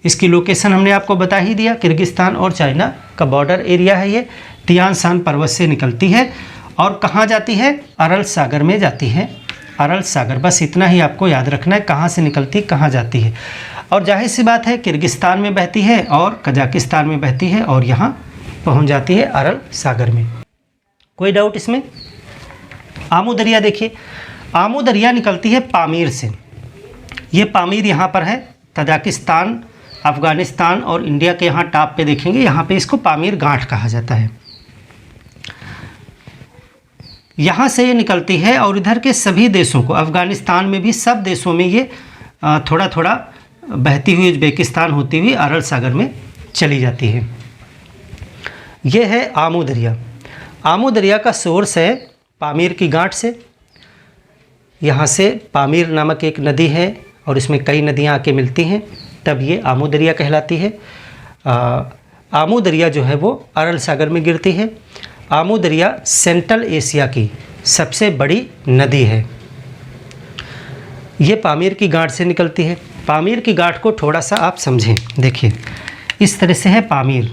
इसकी लोकेशन हमने आपको बता ही दिया, किर्गिस्तान और चाइना का बॉर्डर एरिया है ये। तियान शान पर्वत से निकलती है और कहाँ जाती है? अरल सागर में जाती है। अरल सागर, बस इतना ही आपको याद रखना है, कहाँ से निकलती कहाँ जाती है। और जाहिर सी बात है किर्गिस्तान में बहती है और कजाकिस्तान में बहती है और यहाँ पहुँच जाती है अरल सागर में। कोई डाउट इसमें? आमू दरिया देखिए, आमू दरिया निकलती है पामीर से। ये पामीर यहाँ पर है, तजाकिस्तान, अफ़गानिस्तान और इंडिया के यहाँ टॉप पे देखेंगे, यहाँ पे इसको पामीर गांठ कहा जाता है। यहाँ से ये निकलती है और इधर के सभी देशों को, अफ़गानिस्तान में भी सब देशों में ये थोड़ा थोड़ा बहती हुई उज़्बेकिस्तान होती हुई अरल सागर में चली जाती है। ये है आमू दरिया। आमू दरिया का सोर्स है पामीर की गांठ से। यहाँ से पामीर नामक एक नदी है और इसमें कई नदियाँ आके मिलती हैं, तब ये आमू दरिया कहलाती है। आमू दरिया जो है वो अरल सागर में गिरती है। आमू दरिया सेंट्रल एशिया की सबसे बड़ी नदी है। ये पामीर की गांठ से निकलती है। पामीर की गांठ को थोड़ा सा आप समझें, देखिए इस तरह से है पामीर,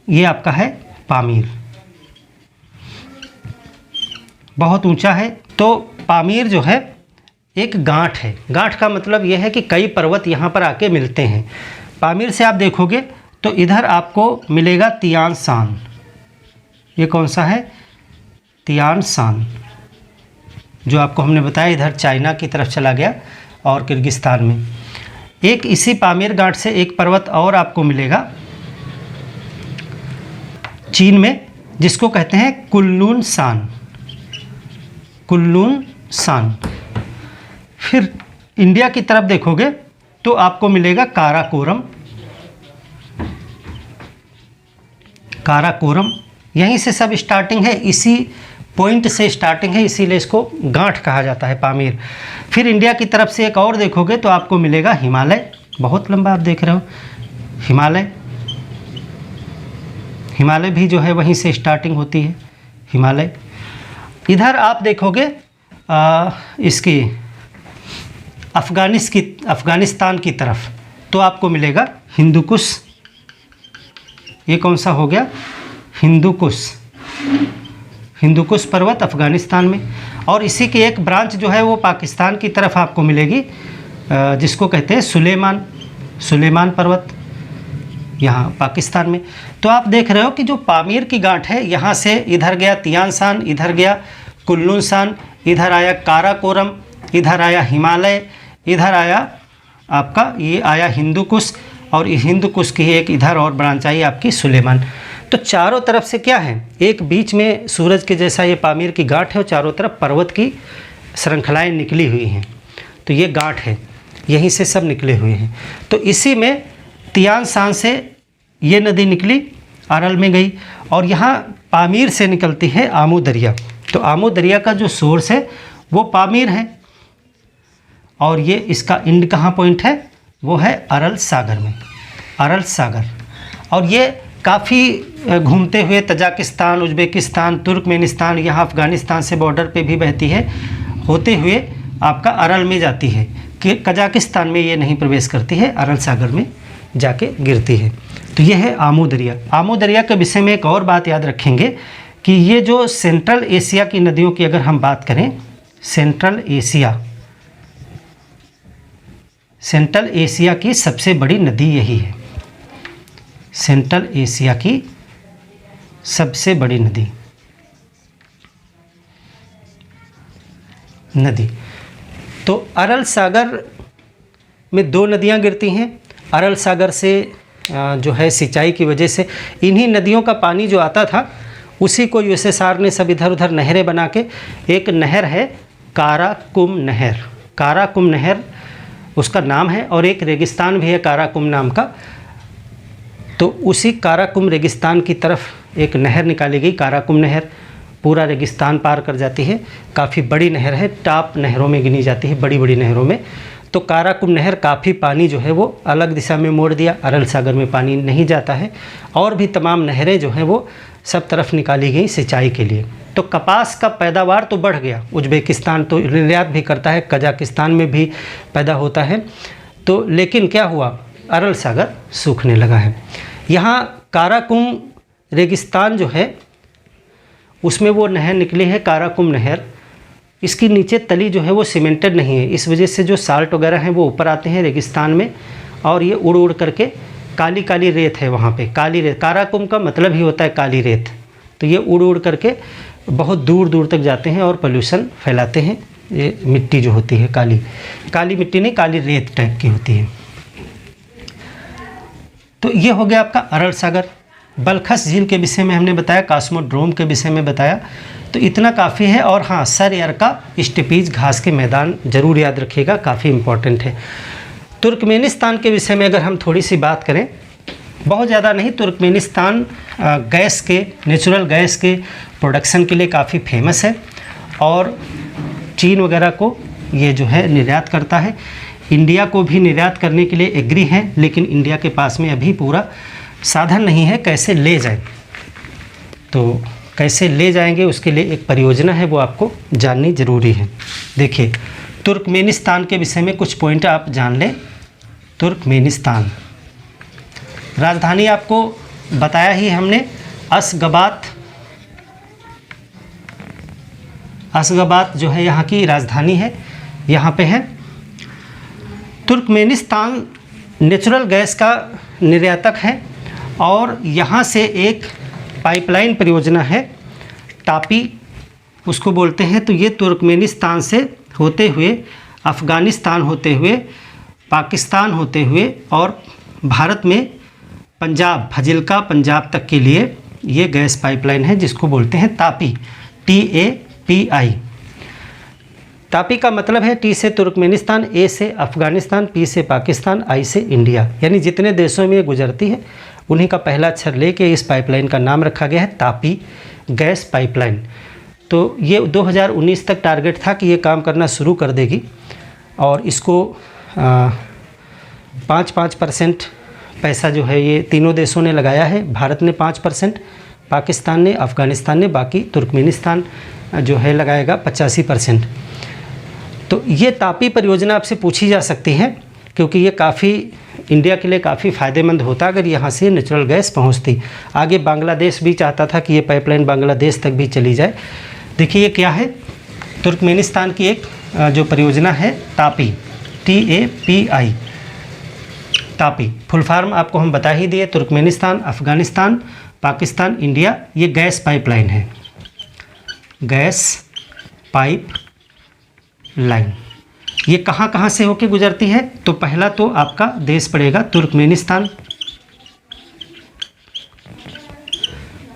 ये आपका है पामीर, बहुत ऊंचा है। तो पामीर जो है एक गांठ है। गांठ का मतलब यह है कि कई पर्वत यहाँ पर आके मिलते हैं। पामीर से आप देखोगे तो इधर आपको मिलेगा तियान शान। ये कौन सा है? तियान शान, जो आपको हमने बताया इधर चाइना की तरफ चला गया और किर्गिस्तान में। एक इसी पामीर गांठ से एक पर्वत और आपको मिलेगा चीन में, जिसको कहते हैं कुनलुन शान। फिर इंडिया की तरफ देखोगे तो आपको मिलेगा काराकोरम, काराकोरम यहीं से सब स्टार्टिंग है, इसी पॉइंट से स्टार्टिंग है, इसीलिए इसको गांठ कहा जाता है पामीर। फिर इंडिया की तरफ से एक और देखोगे तो आपको मिलेगा हिमालय, बहुत लंबा आप देख रहे हो हिमालय, हिमालय भी जो है वहीं से स्टार्टिंग होती है हिमालय। इधर आप देखोगे इसकी अफ़गानिस्तान की तरफ तो आपको मिलेगा हिंदुकुश, ये कौन सा हो गया, हिंदुकुश, हिंदुकुश पर्वत अफ़गानिस्तान में। और इसी की एक ब्रांच जो है वो पाकिस्तान की तरफ आपको मिलेगी, जिसको कहते हैं सुलेमान, सुलेमान पर्वत, यहाँ पाकिस्तान में। तो आप देख रहे हो कि जो पामीर की गांठ है, यहाँ से इधर गया तियानसान, इधर गया कुल्लूसान, इधर आया काराकोरम, इधर आया हिमालय, इधर आया आपका ये आया हिंदुकुश, और हिंदुकुश की एक इधर और ब्रांच आई आपकी सुलेमान। तो चारों तरफ से क्या है, एक बीच में सूरज के जैसा ये पामीर की गांठ है और चारों तरफ पर्वत की श्रृंखलाएँ निकली हुई हैं। तो ये गांठ है, यहीं से सब निकले हुए हैं। तो इसी में तियानसान से ये नदी निकली, अरल में गई, और यहाँ पामीर से निकलती है आमू दरिया। तो आमू दरिया का जो सोर्स है वो पामीर है, और ये इसका इंड कहाँ पॉइंट है, वो है अरल सागर में, अरल सागर। और ये काफ़ी घूमते हुए तजाकिस्तान, उज़्बेकिस्तान, तुर्कमेनिस्तान, यहाँ अफ़गानिस्तान से बॉर्डर पे भी बहती है, होते हुए आपका अरल में जाती है, कि कजाकिस्तान में ये नहीं प्रवेश करती है, अरल सागर में जाके गिरती है। तो ये है आमू दरिया। आमू दरिया के विषय में एक और बात याद रखेंगे कि ये जो सेंट्रल एशिया की नदियों की अगर हम बात करें, सेंट्रल एशिया की सबसे बड़ी नदी यही है, सेंट्रल एशिया की सबसे बड़ी नदी। तो अरल सागर में दो नदियां गिरती हैं। अरल सागर से जो है सिंचाई की वजह से इन्हीं नदियों का पानी जो आता था, उसी को यूएसएसआर ने सब इधर उधर नहरें बना के, एक नहर है काराकुम नहर, काराकुम नहर उसका नाम है, और एक रेगिस्तान भी है काराकुम नाम का। तो उसी काराकुम रेगिस्तान की तरफ एक नहर निकाली गई, काराकुम नहर पूरा रेगिस्तान पार कर जाती है, काफ़ी बड़ी नहर है, टॉप नहरों में गिनी जाती है, बड़ी बड़ी नहरों में। तो काराकुम नहर काफ़ी पानी जो है वो अलग दिशा में मोड़ दिया, अरल सागर में पानी नहीं जाता है, और भी तमाम नहरें जो हैं वो सब तरफ निकाली गई सिंचाई के लिए। तो कपास का पैदावार तो बढ़ गया, उज़्बेकिस्तान तो निर्यात भी करता है, कजाकिस्तान में भी पैदा होता है। तो लेकिन क्या हुआ, अरल सागर सूखने लगा है। यहाँ काराकुम रेगिस्तान जो है उसमें वो नहर निकली है काराकुम नहर, इसकी नीचे तली जो है वो सीमेंटेड नहीं है, इस वजह से जो साल्ट वगैरह हैं वो ऊपर आते हैं रेगिस्तान में, और ये उड़ उड़ करके काली काली रेत है वहाँ पे, काली रेत, काराकुम का मतलब ही होता है काली रेत। तो ये उड़ उड़ करके बहुत दूर दूर तक जाते हैं और पोल्यूशन फैलाते हैं। ये मिट्टी जो होती है काली, काली मिट्टी नहीं, काली रेत टाइप की होती है। तो ये हो गया आपका अरल सागर। बलखस झील के विषय में हमने बताया, कास्मोड्रोम के विषय में बताया, तो इतना काफ़ी है। और हाँ, सर यार का स्टेपीज घास के मैदान ज़रूर याद रखिएगा, काफ़ी इम्पोर्टेंट है। तुर्कमेनिस्तान के विषय में अगर हम थोड़ी सी बात करें, बहुत ज़्यादा नहीं, तुर्कमेनिस्तान गैस के, नेचुरल गैस के प्रोडक्शन के लिए काफ़ी फेमस है, और चीन वगैरह को ये जो है निर्यात करता है। इंडिया को भी निर्यात करने के लिए एग्री है, लेकिन इंडिया के पास में अभी पूरा साधन नहीं है कैसे ले जाए। तो कैसे ले जाएंगे उसके लिए एक परियोजना है, वो आपको जाननी ज़रूरी है। देखिए, तुर्कमेनिस्तान के विषय में कुछ पॉइंट आप जान लें। तुर्कमेनिस्तान, राजधानी आपको बताया ही हमने, अशगाबाद, अशगाबाद जो है यहाँ की राजधानी है, यहाँ पे है। तुर्कमेनिस्तान नेचुरल गैस का निर्यातक है, और यहाँ से एक पाइपलाइन परियोजना है, टापी उसको बोलते हैं। तो ये तुर्कमेनिस्तान से होते हुए, अफ़गानिस्तान होते हुए, पाकिस्तान होते हुए, और भारत में पंजाब, फजिल्का पंजाब तक के लिए ये गैस पाइपलाइन है, जिसको बोलते हैं तापी, TAPI। तापी का मतलब है टी से तुर्कमेनिस्तान, ए से अफ़गानिस्तान, पी से पाकिस्तान, आई से इंडिया, यानी जितने देशों में ये गुजरती है उन्हीं का पहला अक्षर लेके इस पाइपलाइन का नाम रखा गया है तापी गैस पाइपलाइन। तो ये 2019 तक टारगेट था कि ये काम करना शुरू कर देगी और इसको 5% पैसा जो है ये तीनों देशों ने लगाया है। भारत ने 5%, पाकिस्तान ने, अफ़गानिस्तान ने, बाकी तुर्कमेनिस्तान जो है लगाएगा 85%। तो ये तापी परियोजना आपसे पूछी जा सकती है क्योंकि ये काफ़ी इंडिया के लिए काफ़ी फ़ायदेमंद होता अगर यहाँ से नेचुरल गैस पहुँचती। आगे बांग्लादेश भी चाहता था कि ये पाइपलाइन बांग्लादेश तक भी चली जाए। देखिए ये क्या है, तुर्कमेनिस्तान की एक जो परियोजना है Tapi, TAPI, Tapi. Full farm आपको हम बता ही दिए, तुर्कमेनिस्तान, अफ़गानिस्तान, पाकिस्तान, इंडिया। ये गैस पाइपलाइन है, गैस पाइप लाइन। ये कहाँ कहाँ से होके गुजरती है? तो पहला तो आपका देश पड़ेगा तुर्कमेनिस्तान,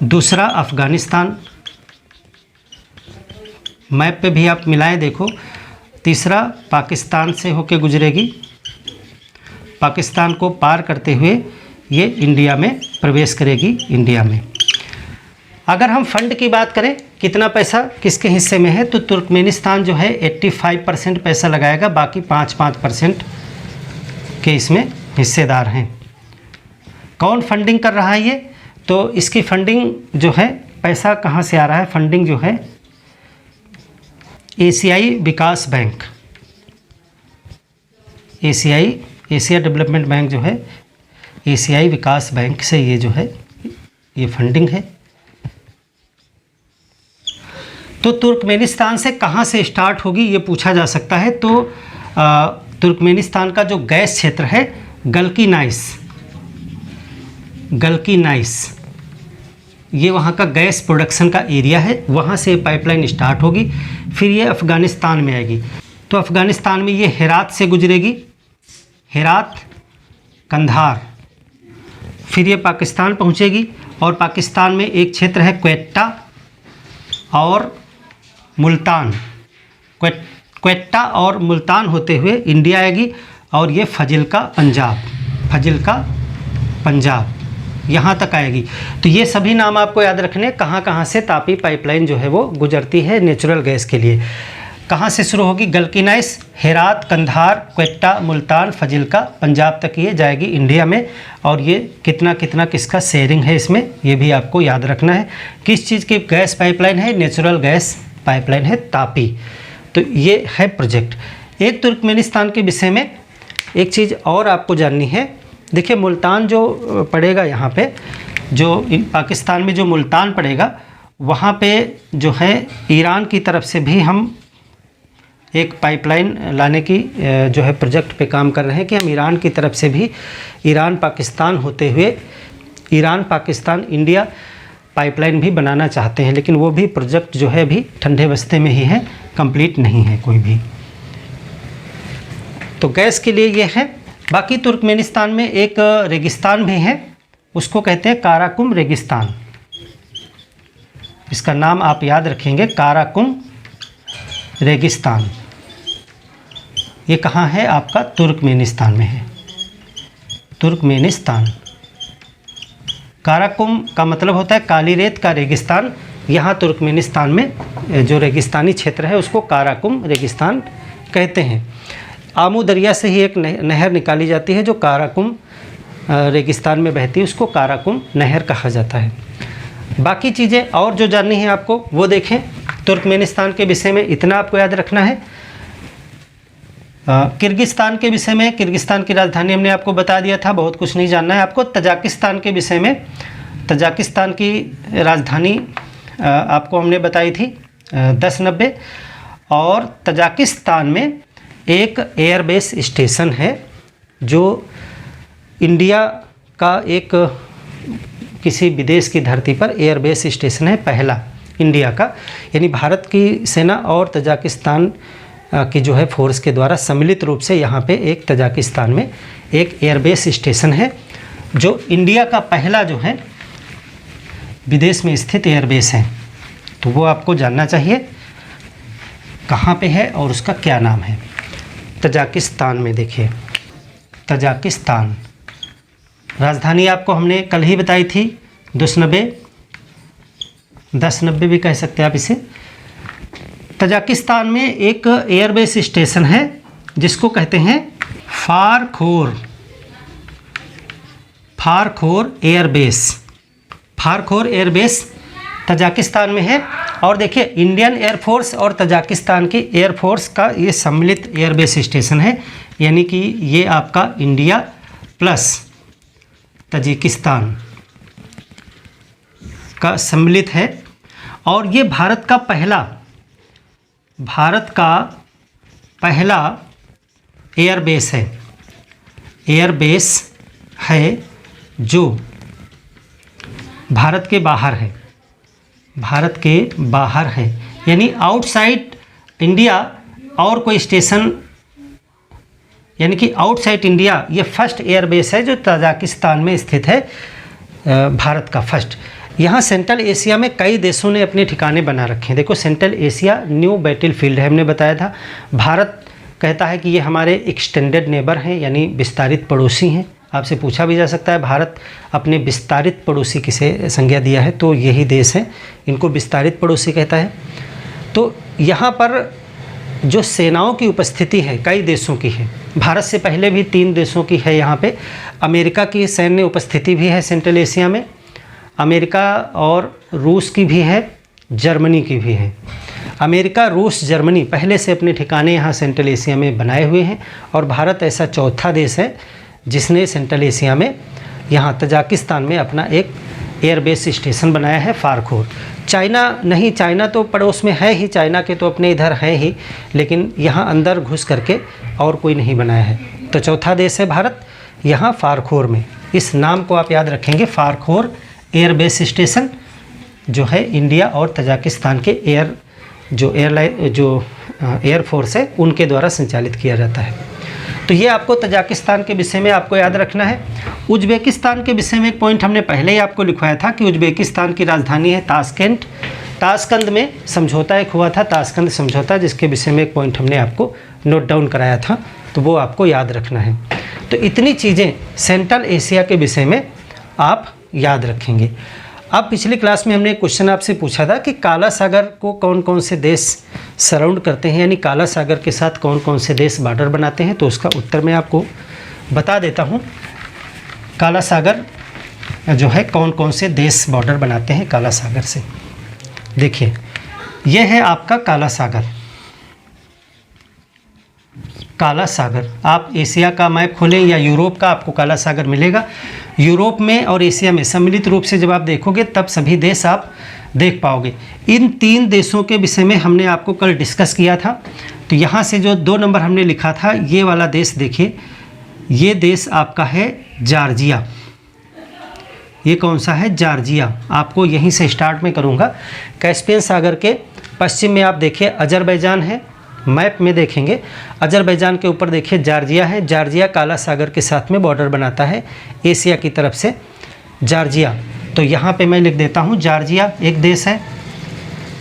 दूसरा अफ़गानिस्तान, मैप पे भी आप मिलाएं देखो, तीसरा पाकिस्तान से होके गुजरेगी, पाकिस्तान को पार करते हुए ये इंडिया में प्रवेश करेगी, इंडिया में। अगर हम फंड की बात करें कितना पैसा किसके हिस्से में है, तो तुर्कमेनिस्तान जो है 85% पैसा लगाएगा, बाकी 5% के इसमें हिस्सेदार हैं। कौन फंडिंग कर रहा है ये? तो इसकी फंडिंग जो है, पैसा कहाँ से आ रहा है? फंडिंग जो है एशियाई विकास बैंक, एशिया डेवलपमेंट बैंक जो है, एशियाई विकास बैंक से ये जो है ये फंडिंग है। तो तुर्कमेनिस्तान से कहाँ से स्टार्ट होगी ये पूछा जा सकता है। तो तुर्कमेनिस्तान का जो गैस क्षेत्र है गल्की नाइस, ये वहाँ का गैस प्रोडक्शन का एरिया है, वहाँ से पाइपलाइन स्टार्ट होगी, फिर ये अफ़गानिस्तान में आएगी। तो अफ़गानिस्तान में ये हेरात से गुजरेगी, हेरात, कंधार, फिर ये पाकिस्तान पहुँचेगी और पाकिस्तान में एक क्षेत्र है क्वेट्टा और मुल्तान, क्वेट्टा और मुल्तान होते हुए इंडिया आएगी और ये फाजिल्का पंजाब यहाँ तक आएगी। तो ये सभी नाम आपको याद रखने, कहाँ कहाँ से तापी पाइपलाइन जो है वो गुजरती है नेचुरल गैस के लिए। कहाँ से शुरू होगी? गल्किनाइस, हेरात, कंधार, क्वेट्टा, मुल्तान, फाजिल्का, पंजाब तक ये जाएगी इंडिया में। और ये कितना किसका शेयरिंग है इसमें, ये भी आपको याद रखना है। किस चीज़ की गैस पाइपलाइन है? नेचुरल गैस पाइपलाइन है तापी। तो ये है प्रोजेक्ट। एक तुर्कमेनिस्तान के विषय में एक चीज़ और आपको जाननी है। देखिए मुल्तान जो पड़ेगा यहाँ पे, जो पाकिस्तान में जो मुल्तान पड़ेगा, वहाँ पे जो है ईरान की तरफ से भी हम एक पाइपलाइन लाने की जो है प्रोजेक्ट पे काम कर रहे हैं कि हम ईरान की तरफ से भी ईरान पाकिस्तान होते हुए ईरान पाकिस्तान इंडिया पाइपलाइन भी बनाना चाहते हैं, लेकिन वो भी प्रोजेक्ट जो है अभी ठंडे बस्ते में ही है, कंप्लीट नहीं है कोई भी। तो गैस के लिए ये है। बाकी तुर्कमेनिस्तान में एक रेगिस्तान भी है, उसको कहते हैं काराकुम रेगिस्तान। इसका नाम आप याद रखेंगे, काराकुम रेगिस्तान। ये कहाँ है? आपका तुर्कमेनिस्तान में है, तुर्कमेनिस्तान। काराकुम का मतलब होता है काली रेत का रेगिस्तान। यहाँ तुर्कमेनिस्तान में जो रेगिस्तानी क्षेत्र है उसको काराकुम रेगिस्तान कहते हैं। आमू दरिया से ही एक नहर निकाली जाती है जो काराकुम रेगिस्तान में बहती है, उसको काराकुम नहर कहा जाता है। बाकी चीज़ें और जो जाननी है आपको वो देखें। तुर्कमेनिस्तान के विषय में इतना आपको याद रखना है। किर्गिस्तान के विषय में, किर्गिस्तान की राजधानी हमने आपको बता दिया था, बहुत कुछ नहीं जानना है आपको। तजाकिस्तान के विषय में, तजाकिस्तान की राजधानी आपको हमने बताई थी 1090। और तजाकिस्तान में एक एयरबेस स्टेशन है जो इंडिया का एक किसी विदेश की धरती पर एयरबेस स्टेशन है, पहला इंडिया का। यानी भारत की सेना और तजाकिस्तान की जो है फोर्स के द्वारा सम्मिलित रूप से यहाँ पे एक तजाकिस्तान में एक एयरबेस स्टेशन है जो इंडिया का पहला जो है विदेश में स्थित एयरबेस है। तो वो आपको जानना चाहिए। कहाँ पे है और उसका क्या नाम है। तजाकिस्तान में देखिए, तजाकिस्तान, राजधानी आपको हमने कल ही बताई थी, 1090 भी कह सकते हैं आप इसे। तजाकिस्तान में एक एयरबेस स्टेशन है जिसको कहते हैं फारखोर एयरबेस। फारखोर एयरबेस तजाकिस्तान में है। और देखिए, इंडियन एयरफोर्स और तजाकिस्तान की एयरफोर्स का ये सम्मिलित एयरबेस स्टेशन है, यानी कि ये आपका इंडिया प्लस तजाकिस्तान का सम्मिलित है। और ये भारत का पहला एयरबेस है जो भारत के बाहर है, यानी आउटसाइड इंडिया और कोई स्टेशन, यानी कि आउटसाइड इंडिया ये फर्स्ट एयरबेस है जो तजाकिस्तान में स्थित है, भारत का फर्स्ट। यहाँ सेंट्रल एशिया में कई देशों ने अपने ठिकाने बना रखे हैं। देखो, central Asia new battle field है, हमने बताया था। भारत कहता है कि ये हमारे एक्सटेंडेड नेबर हैं, यानी विस्तारित पड़ोसी हैं। आपसे पूछा भी जा सकता है भारत अपने विस्तारित पड़ोसी किसे संज्ञा दिया है, तो यही देश है, इनको विस्तारित पड़ोसी कहता है। तो यहाँ पर जो सेनाओं की उपस्थिति है कई देशों की है। भारत से पहले भी 3 देशों की है यहाँ पे। अमेरिका की सैन्य उपस्थिति भी है सेंट्रल एशिया में, अमेरिका और रूस की भी है, जर्मनी की भी है। अमेरिका, रूस, जर्मनी पहले से अपने ठिकाने यहाँ सेंट्रल एशिया में बनाए हुए हैं। और भारत ऐसा चौथा देश है जिसने सेंट्रल एशिया में यहाँ तजाकिस्तान में अपना एक एयरबेस स्टेशन बनाया है, फारखोर। चाइना नहीं, चाइना तो पड़ोस में है ही, चाइना के तो अपने इधर हैं ही, लेकिन यहाँ अंदर घुस करके और कोई नहीं बनाया है। तो चौथा देश है भारत यहाँ फारखोर में। इस नाम को आप याद रखेंगे, फारखोर एयरबेस स्टेशन जो है इंडिया और तजाकिस्तान के एयरफोर्स है उनके द्वारा संचालित किया जाता है। तो ये आपको तजाकिस्तान के विषय में आपको याद रखना है। उज्बेकिस्तान के विषय में एक पॉइंट हमने पहले ही आपको लिखवाया था कि उज्बेकिस्तान की राजधानी है ताशकंद। ताशकंद में समझौता एक हुआ था, ताशकंद समझौता, जिसके विषय में एक पॉइंट हमने आपको नोट डाउन कराया था, तो वो आपको याद रखना है। तो इतनी चीज़ें सेंट्रल एशिया के विषय में आप याद रखेंगे। अब पिछली क्लास में हमने एक क्वेश्चन आपसे पूछा था कि काला सागर को कौन कौन से देश सराउंड करते हैं, यानी काला सागर के साथ कौन कौन से देश बॉर्डर बनाते हैं। तो उसका उत्तर मैं आपको बता देता हूँ। काला सागर जो है कौन कौन से देश बॉर्डर बनाते हैं काला सागर से। देखिए, यह है आपका काला सागर। काला सागर, आप एशिया का मैप खोलें या यूरोप का, आपको काला सागर मिलेगा। यूरोप में और एशिया में सम्मिलित रूप से जब आप देखोगे तब सभी देश आप देख पाओगे। इन 3 देशों के विषय में हमने आपको कल डिस्कस किया था। तो यहाँ से जो 2 नंबर हमने लिखा था, ये वाला देश देखिए, ये देश आपका है जॉर्जिया। ये कौन सा है? जॉर्जिया। आपको यहीं से स्टार्ट में करूँगा। कैस्पियन सागर के पश्चिम में आप देखिए अजरबैजान है, मैप में देखेंगे अजरबैजान के ऊपर देखिए जॉर्जिया है। जॉर्जिया काला सागर के साथ में बॉर्डर बनाता है एशिया की तरफ से, जॉर्जिया। तो यहाँ पे मैं लिख देता हूँ जॉर्जिया एक देश है,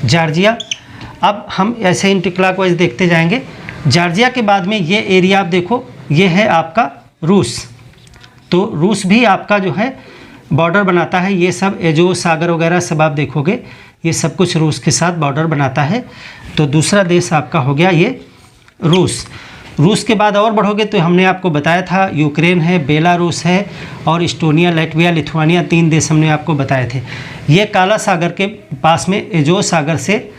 जॉर्जिया। अब हम ऐसे एंटी क्लॉकवाइज देखते जाएंगे। जॉर्जिया के बाद में ये एरिया आप देखो, ये है आपका रूस। तो रूस भी आपका जो है बॉर्डर बनाता है। ये सब एजो सागर वगैरह सब आप देखोगे, ये सब कुछ रूस के साथ बॉर्डर बनाता है। तो दूसरा देश आपका हो गया ये रूस। रूस के बाद और बढ़ोगे तो हमने आपको बताया था यूक्रेन है, बेलारूस है और इस्टोनिया, लैटविया, लिथुआनिया, 3 देश हमने आपको बताए थे। ये काला सागर के पास में एजो सागर से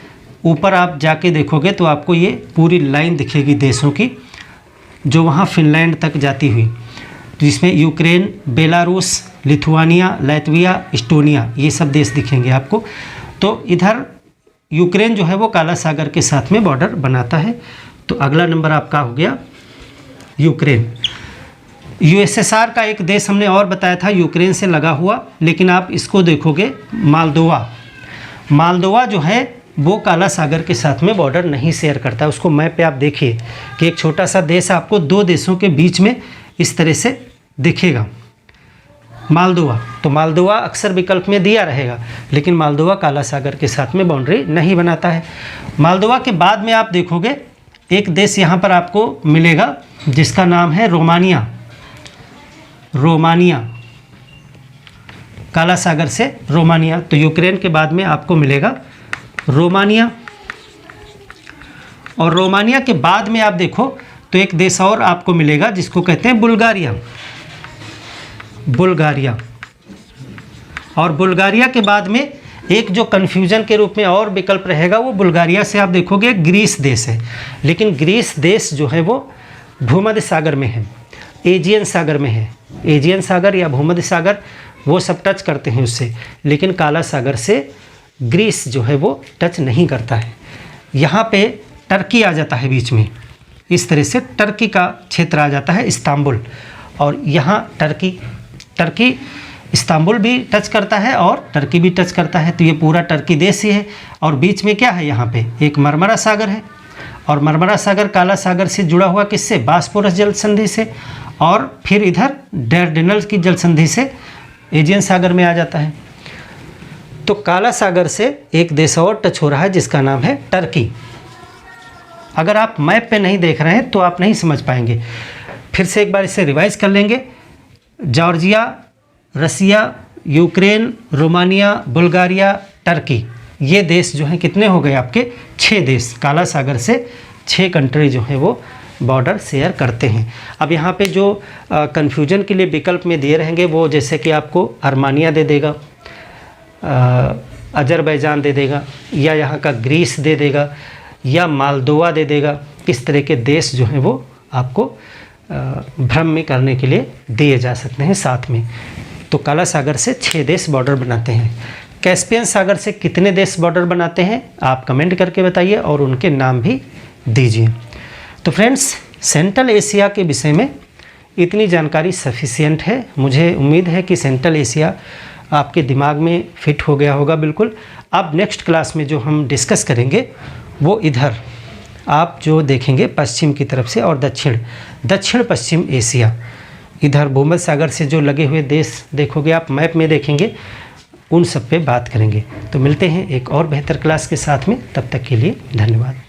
ऊपर आप जाके देखोगे तो आपको ये पूरी लाइन दिखेगी देशों की, जो वहाँ फिनलैंड तक जाती हुई, जिसमें Ukraine, Belarus, Lithuania, Latvia, Estonia, ये सब देश दिखेंगे आपको। तो इधर यूक्रेन जो है वो काला सागर के साथ में बॉर्डर बनाता है। तो अगला नंबर आपका हो गया यूक्रेन। यूएसएसआर का एक देश हमने और बताया था यूक्रेन से लगा हुआ, लेकिन आप इसको देखोगे मालदोवा। मालदोवा जो है वो काला सागर के साथ में बॉर्डर नहीं शेयर करता। उसको मैप पे आप देखिए कि एक छोटा सा देश आपको 2 देशों के बीच में इस तरह से दिखेगा। मालदोवा, तो मालदोवा अक्सर विकल्प में दिया रहेगा, लेकिन मालदोवा काला सागर के साथ में बाउंड्री नहीं बनाता है। मालदोवा के बाद में आप देखोगे एक देश यहाँ पर आपको मिलेगा जिसका नाम है रोमानिया। रोमानिया, काला सागर से रोमानिया, तो यूक्रेन के बाद में आपको मिलेगा रोमानिया। और रोमानिया के बाद में आप देखो तो एक देश और आपको मिलेगा जिसको कहते हैं बुल्गारिया। बुल्गारिया, और बुल्गारिया के बाद में एक जो कन्फ्यूजन के रूप में और विकल्प रहेगा वो बुल्गारिया से आप देखोगे ग्रीस देश है, लेकिन ग्रीस देश जो है वो भूमध्य सागर में है, एजियन सागर में है। एजियन सागर या भूमध्य सागर वो सब टच करते हैं उससे, लेकिन काला सागर से ग्रीस जो है वो टच नहीं करता है। यहाँ पे टर्की आ जाता है बीच में, इस तरह से टर्की का क्षेत्र आ जाता है, इस्तांबुल, और यहाँ टर्की इस्तांबुल भी टच करता है और टर्की भी टच करता है, तो ये पूरा टर्की देश ही है। और बीच में क्या है, यहाँ पे एक मरमरा सागर है, और मरमरा सागर काला सागर से जुड़ा हुआ किससे, बास्पोरस जल संधि से, और फिर इधर डैर्डेनल्स की जल संधि से एजियन सागर में आ जाता है। तो काला सागर से एक देश और टच हो रहा है जिसका नाम है टर्की। अगर आप मैप पे नहीं देख रहे हैं तो आप नहीं समझ पाएंगे। फिर से एक बार इसे रिवाइज कर लेंगे। जॉर्जिया, रसिया, यूक्रेन, रोमानिया, बुल्गारिया, टर्की, ये देश जो हैं कितने हो गए आपके, 6 देश। काला सागर से 6 कंट्री जो है वो बॉर्डर शेयर करते हैं। अब यहाँ पे जो कन्फ्यूजन के लिए विकल्प में दिए रहेंगे वो जैसे कि आपको अर्मानिया दे देगा, अजरबैजान दे देगा, या यहाँ का ग्रीस दे देगा, या मालदोवा दे देगा। इस तरह के देश जो हैं वो आपको भ्रम में करने के लिए दिए जा सकते हैं साथ में। तो काला सागर से 6 देश बॉर्डर बनाते हैं। कैस्पियन सागर से कितने देश बॉर्डर बनाते हैं आप कमेंट करके बताइए और उनके नाम भी दीजिए। तो फ्रेंड्स, सेंट्रल एशिया के विषय में इतनी जानकारी सफिशिएंट है। मुझे उम्मीद है कि सेंट्रल एशिया आपके दिमाग में फिट हो गया होगा बिल्कुल। अब नेक्स्ट क्लास में जो हम डिस्कस करेंगे वो इधर आप जो देखेंगे पश्चिम की तरफ से, और दक्षिण पश्चिम एशिया, इधर भूमध्य सागर से जो लगे हुए देश देखोगे आप मैप में देखेंगे, उन सब पे बात करेंगे। तो मिलते हैं एक और बेहतर क्लास के साथ में, तब तक के लिए धन्यवाद।